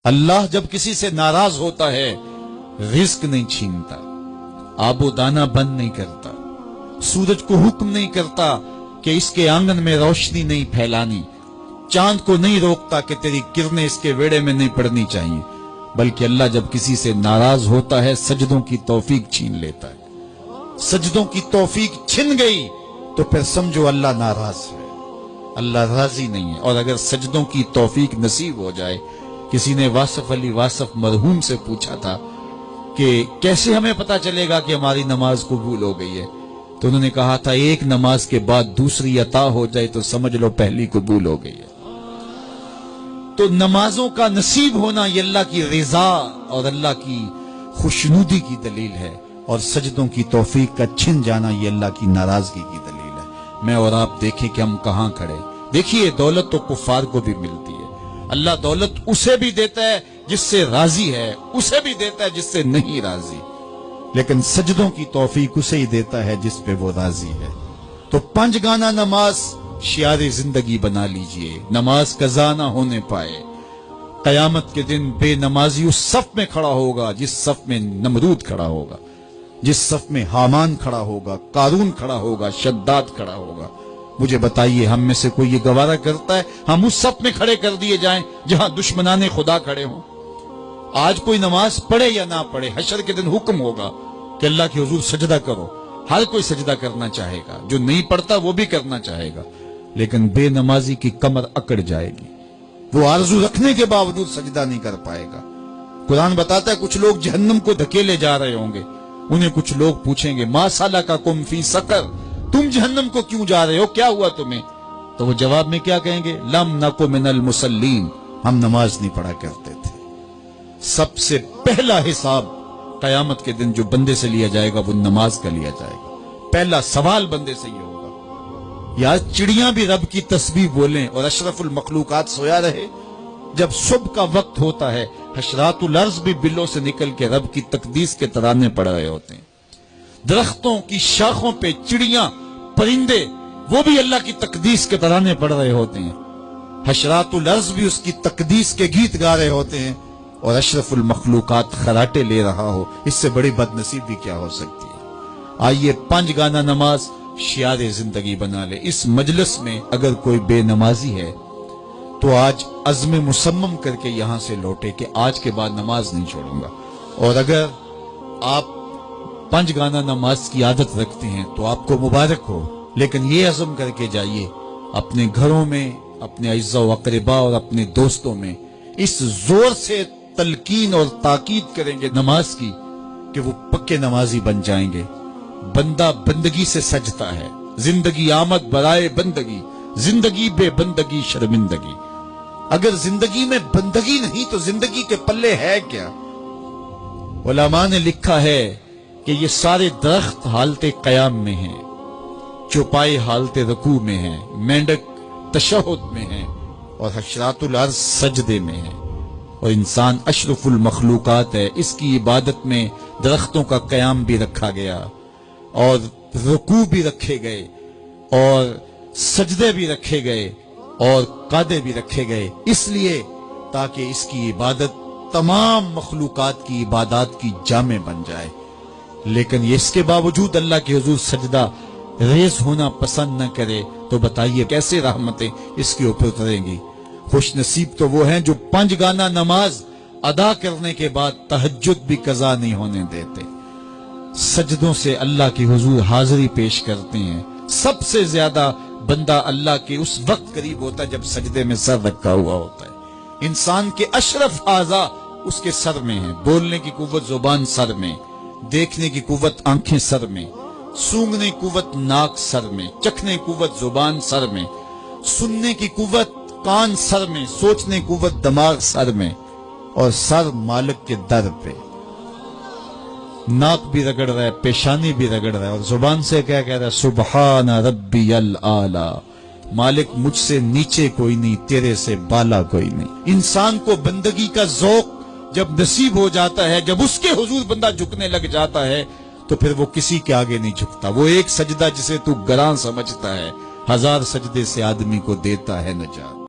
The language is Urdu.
اللہ جب کسی سے ناراض ہوتا ہے رزق نہیں چھینتا، آب و دانہ بند نہیں کرتا، سورج کو حکم نہیں کرتا کہ اس کے آنگن میں روشنی نہیں پھیلانی، چاند کو نہیں روکتا کہ تیری کرنیں اس کے ویڑے میں نہیں پڑنی چاہیے، بلکہ اللہ جب کسی سے ناراض ہوتا ہے سجدوں کی توفیق چھین لیتا ہے۔ سجدوں کی توفیق چھن گئی تو پھر سمجھو اللہ ناراض ہے، اللہ راضی نہیں ہے۔ اور اگر سجدوں کی توفیق نصیب ہو جائے، کسی نے واصف علی واصف مرحوم سے پوچھا تھا کہ کیسے ہمیں پتا چلے گا کہ ہماری نماز قبول ہو گئی ہے، تو انہوں نے کہا تھا ایک نماز کے بعد دوسری عطا ہو جائے تو سمجھ لو پہلی قبول ہو گئی ہے۔ تو نمازوں کا نصیب ہونا یہ اللہ کی رضا اور اللہ کی خوشنودی کی دلیل ہے، اور سجدوں کی توفیق کا چھن جانا یہ اللہ کی ناراضگی کی دلیل ہے۔ میں اور آپ دیکھیں کہ ہم کہاں کھڑے۔ دیکھیے دولت تو کفار کو بھی ملتی ہے، اللہ دولت اسے بھی دیتا ہے جس سے راضی ہے، اسے بھی دیتا ہے جس سے نہیں راضی، لیکن سجدوں کی توفیق اسے ہی دیتا ہے جس پہ وہ راضی ہے۔ تو 5 گانا نماز شعار زندگی بنا لیجئے، نماز قضا نہ ہونے پائے۔ قیامت کے دن بے نمازی اس صف میں کھڑا ہوگا جس صف میں نمرود کھڑا ہوگا، جس صف میں حامان کھڑا ہوگا، قارون کھڑا ہوگا، شداد کھڑا ہوگا۔ مجھے بتائیے ہم میں سے کوئی یہ گوارہ کرتا ہے ہم اس صف میں کھڑے کر دیے جائیں جہاں دشمنان خدا کھڑے ہوں؟ آج کوئی نماز پڑھے یا نہ پڑھے، حشر کے دن حکم ہوگا کہ اللہ کے حضور سجدہ کرو۔ ہر کوئی سجدہ کرنا چاہے گا، جو نہیں پڑھتا وہ بھی کرنا چاہے گا، لیکن بے نمازی کی کمر اکڑ جائے گی، وہ آرزو رکھنے کے باوجود سجدہ نہیں کر پائے گا۔ قرآن بتاتا ہے کچھ لوگ جہنم کو دھکیلے جا رہے ہوں گے، انہیں کچھ لوگ پوچھیں گے ما سلککم فی سقر، تم جہنم کو کیوں جا رہے ہو، کیا ہوا تمہیں؟ تو وہ جواب میں کیا کہیں گے؟ لم نک من المصلین، ہم نماز نہیں پڑھا کرتے تھے۔ سب سے پہلا حساب قیامت کے دن جو بندے سے لیا جائے گا وہ نماز کا لیا جائے گا۔ پہلا سوال بندے سے یہ ہوگا۔ یا چڑیاں بھی رب کی تسبیح بولیں اور اشرف المخلوقات سویا رہے، جب صبح کا وقت ہوتا ہے حشرات الارض بھی بلوں سے نکل کے رب کی تقدیس کے ترانے پڑھ رہے ہوتے ہیں۔ درختوں کی شاخوں پہ چڑیاں پرندے وہ بھی اللہ کی تقدیس کے ترانے پڑھ رہے ہوتے ہیں، حشرات الارض بھی اس کی تقدیس کے گیت گا رہے ہوتے ہیں، اور اشرف المخلوقات خراٹے لے رہا ہو، اس سے بڑی بد نصیبی کیا ہو سکتی ہے؟ آئیے 5 گانا نماز شعار زندگی بنا لے۔ اس مجلس میں اگر کوئی بے نمازی ہے تو آج عزم مصمم کر کے یہاں سے لوٹے کہ آج کے بعد نماز نہیں چھوڑوں گا۔ اور اگر آپ 5 گانا نماز کی عادت رکھتے ہیں تو آپ کو مبارک ہو، لیکن یہ عزم کر کے جائیے اپنے گھروں میں، اپنے اعزاء و اقرباء اور اپنے دوستوں میں اس زور سے تلقین اور تاکید کریں گے نماز کی کہ وہ پکے نمازی بن جائیں گے۔ بندہ بندگی سے سجتا ہے، زندگی آمد برائے بندگی، زندگی بے بندگی شرمندگی۔ اگر زندگی میں بندگی نہیں تو زندگی کے پلے ہے کیا؟ علماء نے لکھا ہے کہ یہ سارے درخت حالت قیام میں ہیں، چوپائے حالت رکوع میں ہیں، مینڈک تشہد میں ہیں، اور حشرات الارض سجدے میں ہیں، اور انسان اشرف المخلوقات ہے۔ اس کی عبادت میں درختوں کا قیام بھی رکھا گیا، اور رکوع بھی رکھے گئے، اور سجدے بھی رکھے گئے، اور قعدے بھی رکھے گئے، اس لیے تاکہ اس کی عبادت تمام مخلوقات کی عبادات کی جامع بن جائے۔ لیکن یہ اس کے باوجود اللہ کے حضور سجدہ ریز ہونا پسند نہ کرے تو بتائیے کیسے رحمتیں اس کے اوپر اتریں گی؟ خوش نصیب تو وہ ہیں جو 5 گانا نماز ادا کرنے کے بعد تہجد بھی قضا نہیں ہونے دیتے، سجدوں سے اللہ کے حضور حاضری پیش کرتے ہیں۔ سب سے زیادہ بندہ اللہ کے اس وقت قریب ہوتا ہے جب سجدے میں سر رکھا ہوا ہوتا ہے۔ انسان کے اشرف اعضاء اس کے سر میں ہیں، بولنے کی قوت زبان سر میں، دیکھنے کی قوت آنکھیں سر میں، سونگنے کی قوت ناک سر میں، چکھنے کی قوت زبان سر میں، سننے کی قوت کان سر میں، سوچنے کی قوت دماغ سر میں، اور سر مالک کے در پہ۔ ناک بھی رگڑ رہا ہے، پیشانی بھی رگڑ رہا ہے، اور زبان سے کیا کہہ رہا ہے؟ سبحان ربی الاعلی، مالک مجھ سے نیچے کوئی نہیں، تیرے سے بالا کوئی نہیں۔ انسان کو بندگی کا ذوق جب نصیب ہو جاتا ہے، جب اس کے حضور بندہ جھکنے لگ جاتا ہے تو پھر وہ کسی کے آگے نہیں جھکتا۔ وہ ایک سجدہ جسے تو گراں سمجھتا ہے 1000 سجدے سے آدمی کو دیتا ہے نجات۔